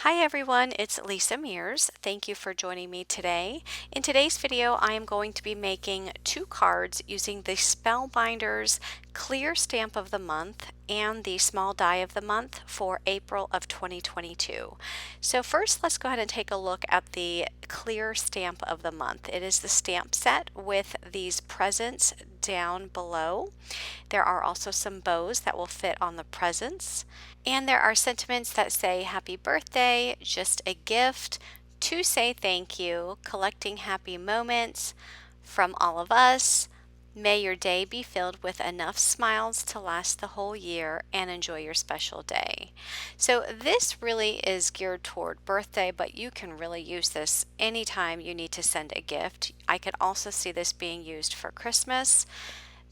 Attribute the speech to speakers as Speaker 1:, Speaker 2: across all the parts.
Speaker 1: Hi everyone, it's Lisa Mears. Thank you for joining me today. In today's video, I am going to be making two cards using the Spellbinders Clear Stamp of the Month and the Small Die of the Month for April of 2022. So first, let's go ahead and take a look at the Clear Stamp of the Month. It is the stamp set with these presents down below. There are also some bows that will fit on the presents. And there are sentiments that say happy birthday, just a gift, to say thank you, collecting happy moments from all of us. May your day be filled with enough smiles to last the whole year and enjoy your special day. So this really is geared toward birthday, but you can really use this anytime you need to send a gift. I could also see this being used for Christmas.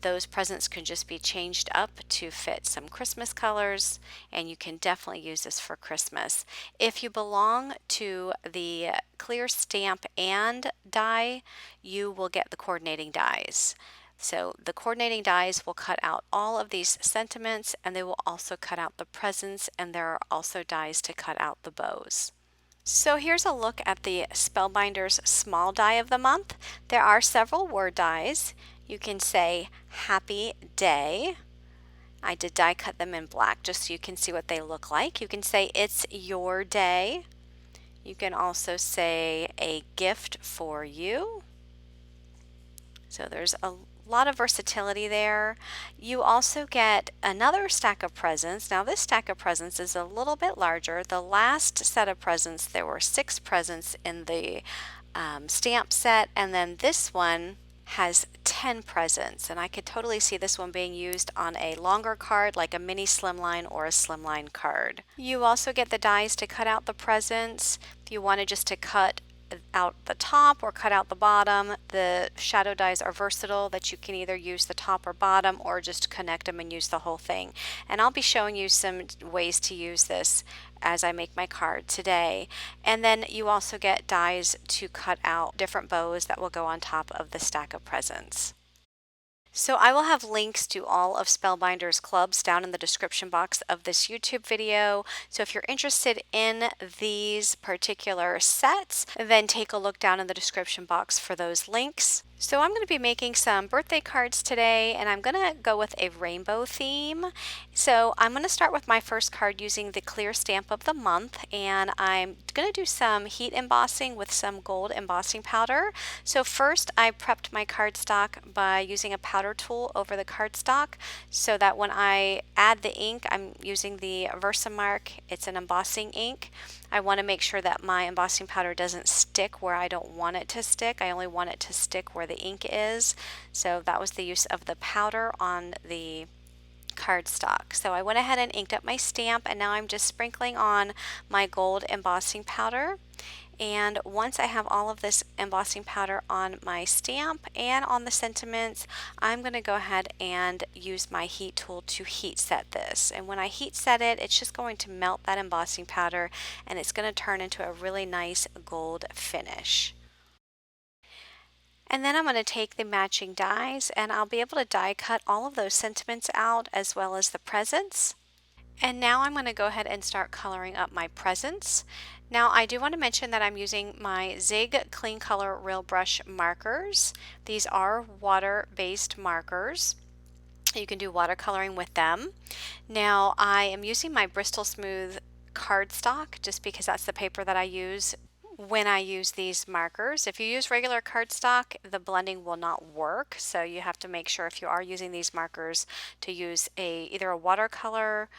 Speaker 1: Those presents can just be changed up to fit some Christmas colors, and you can definitely use this for Christmas. If you belong to the clear stamp and die, you will get the coordinating dies. So the coordinating dies will cut out all of these sentiments, and they will also cut out the presents, and there are also dies to cut out the bows. So here's a look at the Spellbinders Small Die of the Month. There are several word dies. You can say happy day. I did die cut them in black just so you can see what they look like. You can say it's your day. You can also say a gift for you. So there's a lot of versatility there. You also get another stack of presents. Now this stack of presents is a little bit larger. The last set of presents, there were 6 presents in the stamp set, and then this one has 10 presents, and I could totally see this one being used on a longer card like a mini slimline or a slimline card. You also get the dies to cut out the presents. If you wanted just to cut out the top or cut out the bottom, the shadow dies are versatile, that you can either use the top or bottom or just connect them and use the whole thing. And I'll be showing you some ways to use this as I make my card today. And then you also get dies to cut out different bows that will go on top of the stack of presents. So I will have links to all of Spellbinders clubs down in the description box of this YouTube video. So if you're interested in these particular sets, then take a look down in the description box for those links. So I'm going to be making some birthday cards today, and I'm going to go with a rainbow theme. So I'm going to start with my first card using the clear stamp of the month, and I'm going to do some heat embossing with some gold embossing powder. So first I prepped my cardstock by using a powder tool over the cardstock so that when I add the ink, I'm using the Versamark, it's an embossing ink. I want to make sure that my embossing powder doesn't stick where I don't want it to stick. I only want it to stick where the ink is. So that was the use of the powder on the cardstock. So I went ahead and inked up my stamp, and now I'm just sprinkling on my gold embossing powder. And once I have all of this embossing powder on my stamp and on the sentiments, I'm going to go ahead and use my heat tool to heat set this. And when I heat set it, it's just going to melt that embossing powder, and it's going to turn into a really nice gold finish. And then I'm going to take the matching dies, and I'll be able to die cut all of those sentiments out as well as the presents. And now I'm going to go ahead and start coloring up my presents. Now I do want to mention that I'm using my Zig Clean Color Real Brush markers. These are water-based markers. You can do watercoloring with them. Now I am using my Bristol Smooth cardstock just because that's the paper that I use when I use these markers. If you use regular cardstock, the blending will not work, so you have to make sure if you are using these markers to use either a watercolor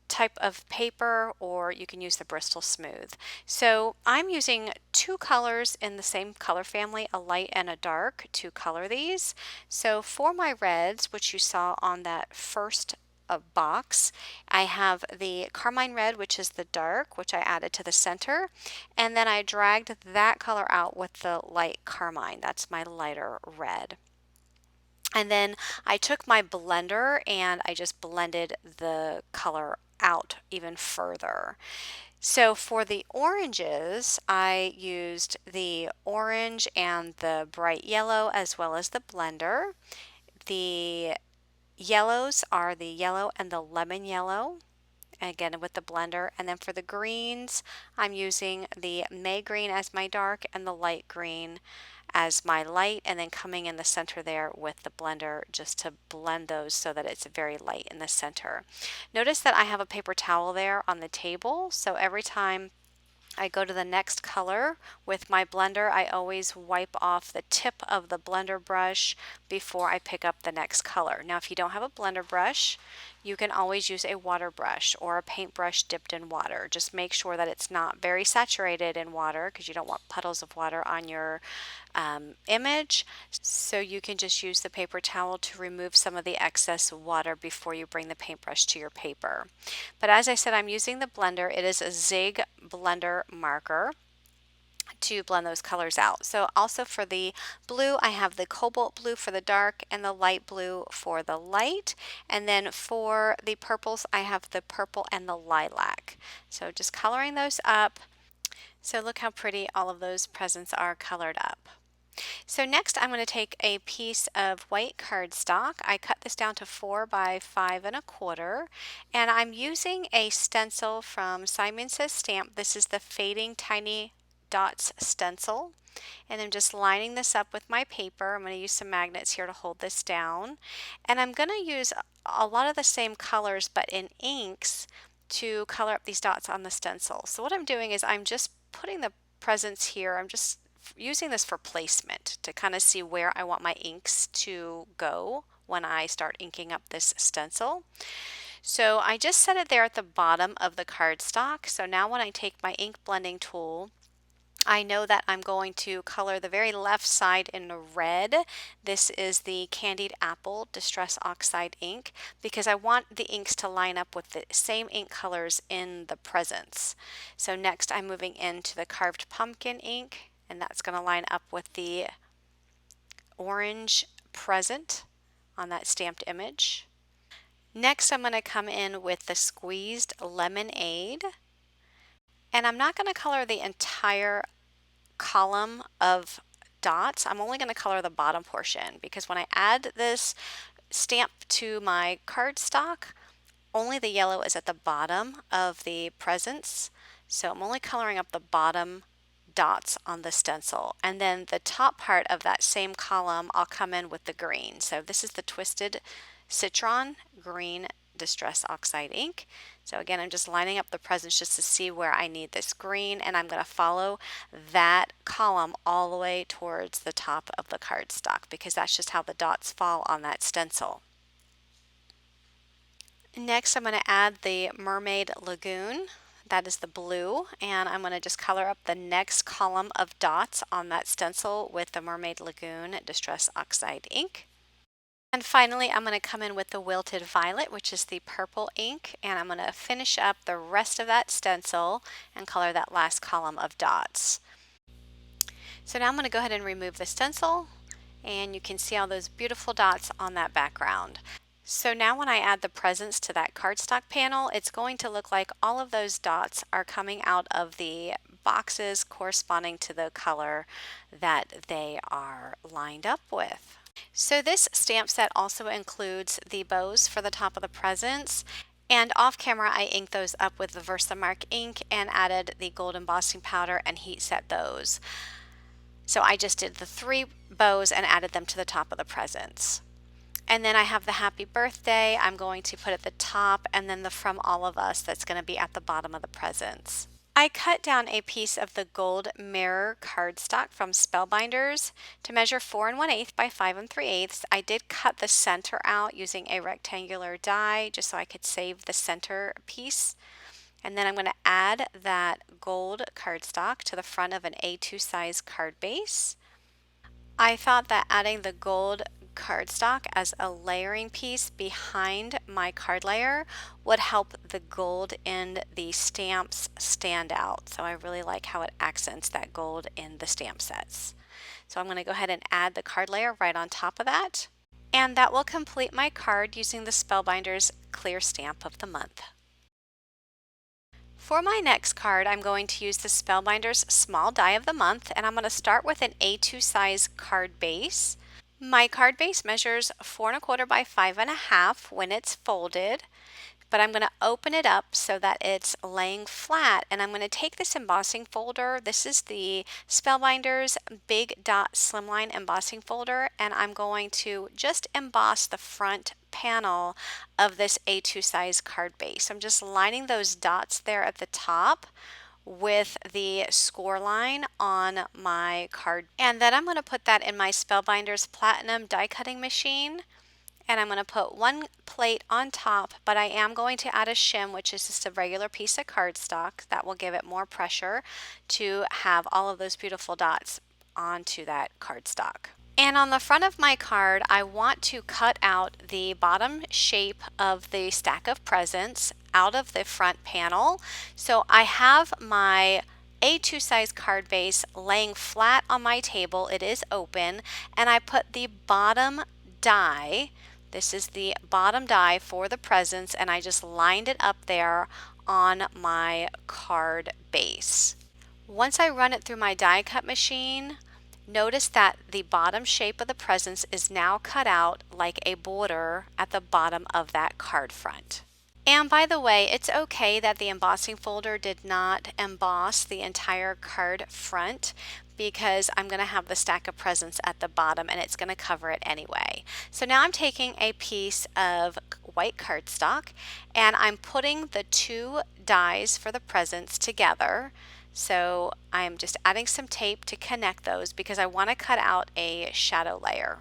Speaker 1: type of paper, or you can use the Bristol Smooth. So I'm using 2 colors in the same color family, a light and a dark, to color these. So for my reds, which you saw on that first box, I have the Carmine Red, which is the dark, which I added to the center, and then I dragged that color out with the light carmine. That's my lighter red. And then I took my blender and I just blended the color out even further. So for the oranges, I used the orange and the bright yellow as well as the blender. The yellows are the yellow and the lemon yellow, again with the blender. And then for the greens, I'm using the May green as my dark and the light green as my light, and then coming in the center there with the blender just to blend those so that it's very light in the center. Notice that I have a paper towel there on the table, so every time I go to the next color with my blender, I always wipe off the tip of the blender brush before I pick up the next color. Now, if you don't have a blender brush, you can always use a water brush or a paintbrush dipped in water. Just make sure that it's not very saturated in water because you don't want puddles of water on your image. So you can just use the paper towel to remove some of the excess water before you bring the paintbrush to your paper. But as I said, I'm using the blender. It is a Zig blender marker to blend those colors out. So also for the blue, I have the Cobalt Blue for the dark and the light blue for the light. And then for the purples, I have the purple and the lilac. So just coloring those up. So look how pretty all of those presents are colored up. So next I'm going to take a piece of white cardstock. I cut this down to 4 by 5 1/4, and I'm using a stencil from Simon Says Stamp. This is the Fading Tiny Dots stencil, and I'm just lining this up with my paper. I'm going to use some magnets here to hold this down, and I'm going to use a lot of the same colors but in inks to color up these dots on the stencil. So what I'm doing is I'm just putting the presents here. I'm just using this for placement to kind of see where I want my inks to go when I start inking up this stencil. So I just set it there at the bottom of the cardstock. So now when I take my ink blending tool, I know that I'm going to color the very left side in red. This is the Candied Apple Distress Oxide ink because I want the inks to line up with the same ink colors in the presents. So next I'm moving into the Carved Pumpkin ink, and that's going to line up with the orange present on that stamped image. Next I'm going to come in with the Squeezed Lemonade, and I'm not going to color the entire column of dots. I'm only going to color the bottom portion because when I add this stamp to my cardstock, only the yellow is at the bottom of the presents. So I'm only coloring up the bottom dots on the stencil, and then the top part of that same column I'll come in with the green. So this is the Twisted Citron Green Distress Oxide ink. So again, I'm just lining up the presents just to see where I need this green, and I'm going to follow that column all the way towards the top of the cardstock because that's just how the dots fall on that stencil. Next, I'm going to add the Mermaid Lagoon. That is the blue, and I'm going to just color up the next column of dots on that stencil with the Mermaid Lagoon Distress Oxide ink. And finally, I'm going to come in with the Wilted Violet, which is the purple ink, and I'm going to finish up the rest of that stencil and color that last column of dots. So now I'm going to go ahead and remove the stencil, and you can see all those beautiful dots on that background. So now when I add the presents to that cardstock panel, it's going to look like all of those dots are coming out of the boxes corresponding to the color that they are lined up with. So this stamp set also includes the bows for the top of the presents, and off camera I inked those up with the Versamark ink and added the gold embossing powder and heat set those. So I just did the 3 bows and added them to the top of the presents. And then I have the happy birthday I'm going to put at the top, and then the from all of us that's going to be at the bottom of the presents. I cut down a piece of the gold mirror cardstock from Spellbinders to measure 4 1/8 by 5 3/8. I did cut the center out using a rectangular die just so I could save the center piece. And then I'm going to add that gold cardstock to the front of an A2 size card base. I thought that adding the gold cardstock as a layering piece behind my card layer would help the gold in the stamps stand out. So I really like how it accents that gold in the stamp sets. So I'm going to go ahead and add the card layer right on top of that. And that will complete my card using the Spellbinders Clear Stamp of the Month. For my next card, I'm going to use the Spellbinders Small Die of the Month, and I'm going to start with an A2 size card base. My card base measures 4 1/4 by 5 1/2 when it's folded. but I'm going to open it up so that it's laying flat, and I'm going to take this embossing folder. This is the Spellbinders Big Dot Slimline embossing folder, and I'm going to just emboss the front panel of this A2 size card base. I'm just lining those dots there at the top with the score line on my card, and then I'm going to put that in my Spellbinders Platinum die cutting machine, and I'm going to put one plate on top, but I am going to add a shim, which is just a regular piece of cardstock. That will give it more pressure to have all of those beautiful dots onto that cardstock. And on the front of my card, I want to cut out the bottom shape of the stack of presents out of the front panel. So I have my A2 size card base laying flat on my table. It is open, and I put the bottom die. This is the bottom die for the presents, and I just lined it up there on my card base. Once I run it through my die cut machine, notice that the bottom shape of the presents is now cut out like a border at the bottom of that card front. And by the way, it's okay that the embossing folder did not emboss the entire card front, because I'm going to have the stack of presents at the bottom and it's going to cover it anyway. So now I'm taking a piece of white cardstock and I'm putting the two dies for the presents together. So I'm just adding some tape to connect those because I want to cut out a shadow layer.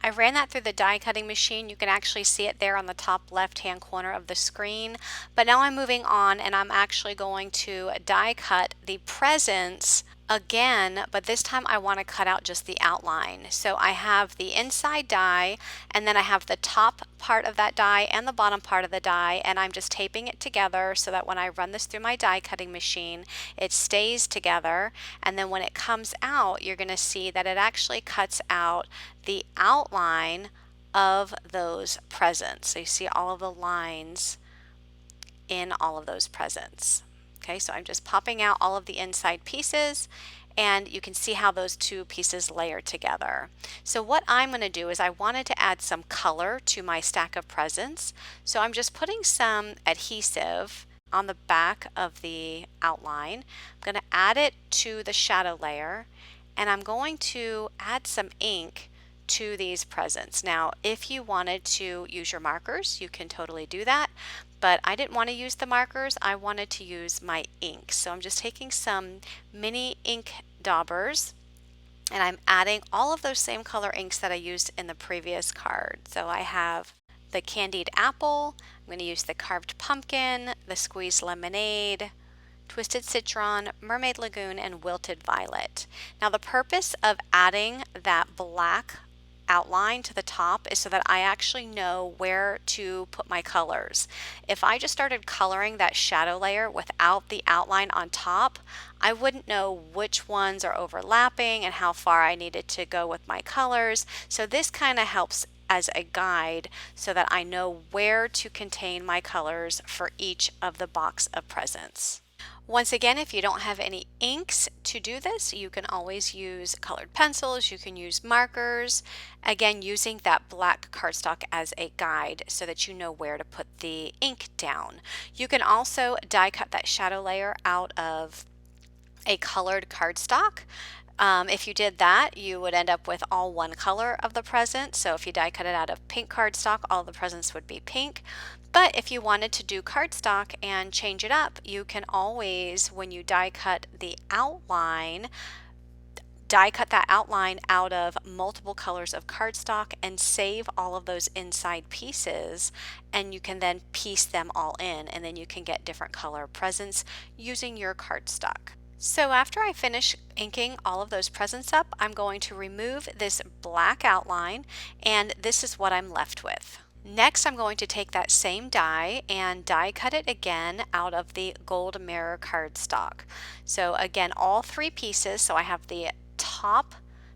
Speaker 1: I ran that through the die cutting machine. You can actually see it there on the top left hand corner of the screen. But now I'm moving on and I'm actually going to die cut the presents again, but this time I want to cut out just the outline. So I have the inside die, and then I have the top part of that die and the bottom part of the die, and I'm just taping it together so that when I run this through my die cutting machine, it stays together. And then when it comes out, you're going to see that it actually cuts out the outline of those presents. So you see all of the lines in all of those presents. Okay, so I'm just popping out all of the inside pieces, and you can see how those two pieces layer together. So what I'm going to do is I wanted to add some color to my stack of presents. So I'm just putting some adhesive on the back of the outline. I'm going to add it to the shadow layer, and I'm going to add some ink to these presents. Now, if you wanted to use your markers, you can totally do that, but I didn't want to use the markers. I wanted to use my ink. So I'm just taking some mini ink daubers and I'm adding all of those same color inks that I used in the previous card. So I have the Candied Apple, I'm going to use the Carved Pumpkin, the Squeezed Lemonade, Twisted Citron, Mermaid Lagoon, and Wilted Violet. Now the purpose of adding that black outline to the top is so that I actually know where to put my colors. If I just started coloring that shadow layer without the outline on top, I wouldn't know which ones are overlapping and how far I needed to go with my colors. So this kind of helps as a guide so that I know where to contain my colors for each of the box of presents. Once again, if you don't have any inks to do this, you can always use colored pencils, you can use markers, again using that black cardstock as a guide so that you know where to put the ink down. You can also die cut that shadow layer out of a colored cardstock. If you did that, you would end up with all one color of the present. So if you die cut it out of pink cardstock, all the presents would be pink. But if you wanted to do cardstock and change it up, you can always, when you die cut the outline, die cut that outline out of multiple colors of cardstock and save all of those inside pieces, and you can then piece them all in, and then you can get different color presents using your cardstock. So after I finish inking all of those presents up, I'm going to remove this black outline, and this is what I'm left with. Next, I'm going to take that same die and die cut it again out of the gold mirror cardstock. So again, all three pieces. So I have the top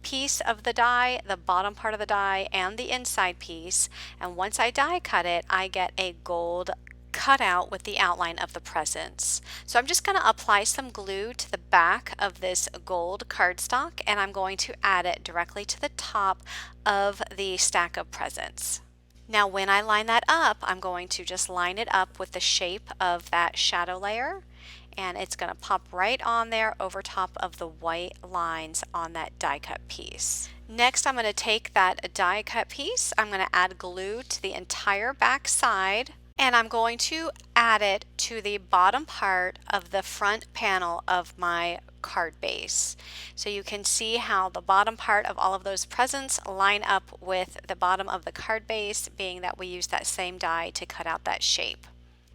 Speaker 1: piece of the die, the bottom part of the die, and the inside piece. And once I die cut it, I get a gold cut out with the outline of the presents. So I'm just going to apply some glue to the back of this gold cardstock, and I'm going to add it directly to the top of the stack of presents. Now when I line that up, I'm going to just line it up with the shape of that shadow layer, and it's going to pop right on there over top of the white lines on that die cut piece. Next, I'm going to take that die cut piece, I'm going to add glue to the entire back side, and I'm going to add it to the bottom part of the front panel of my card base. So you can see how the bottom part of all of those presents line up with the bottom of the card base, being that we use that same die to cut out that shape.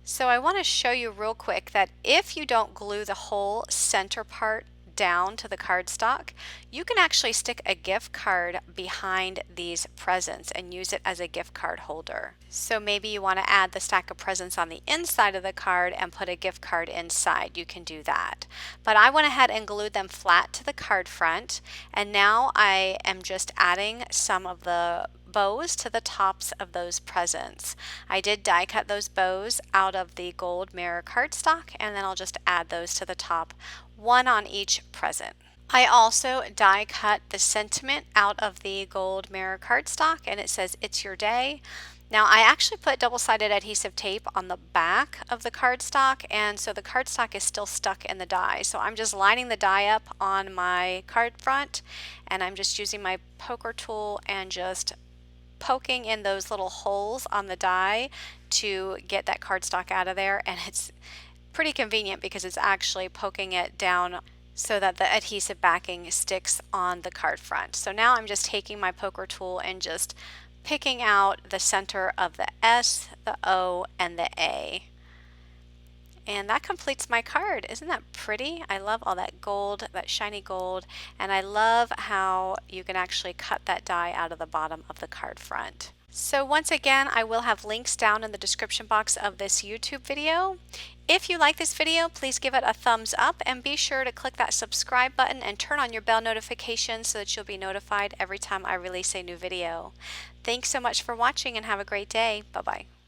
Speaker 1: So I want to show you real quick that if you don't glue the whole center part down to the cardstock, you can actually stick a gift card behind these presents and use it as a gift card holder. So maybe you want to add the stack of presents on the inside of the card and put a gift card inside. You can do that. But I went ahead and glued them flat to the card front, and now I am just adding some of the bows to the tops of those presents. I did die cut those bows out of the gold mirror cardstock, and then I'll just add those to the top, one on each present. I also die cut the sentiment out of the gold mirror cardstock, and it says "It's your day." Now I actually put double-sided adhesive tape on the back of the cardstock, and so the cardstock is still stuck in the die. So I'm just lining the die up on my card front, and I'm just using my poker tool and just poking in those little holes on the die to get that cardstock out of there. And it's pretty convenient because it's actually poking it down so that the adhesive backing sticks on the card front. So now I'm just taking my poker tool and just picking out the center of the S, the O, and the A. And that completes my card. Isn't that pretty? I love all that gold, that shiny gold, and I love how you can actually cut that die out of the bottom of the card front. So once again, I will have links down in the description box of this YouTube video. If you like this video, please give it a thumbs up and be sure to click that subscribe button and turn on your bell notifications so that you'll be notified every time I release a new video. Thanks so much for watching and have a great day. Bye-bye.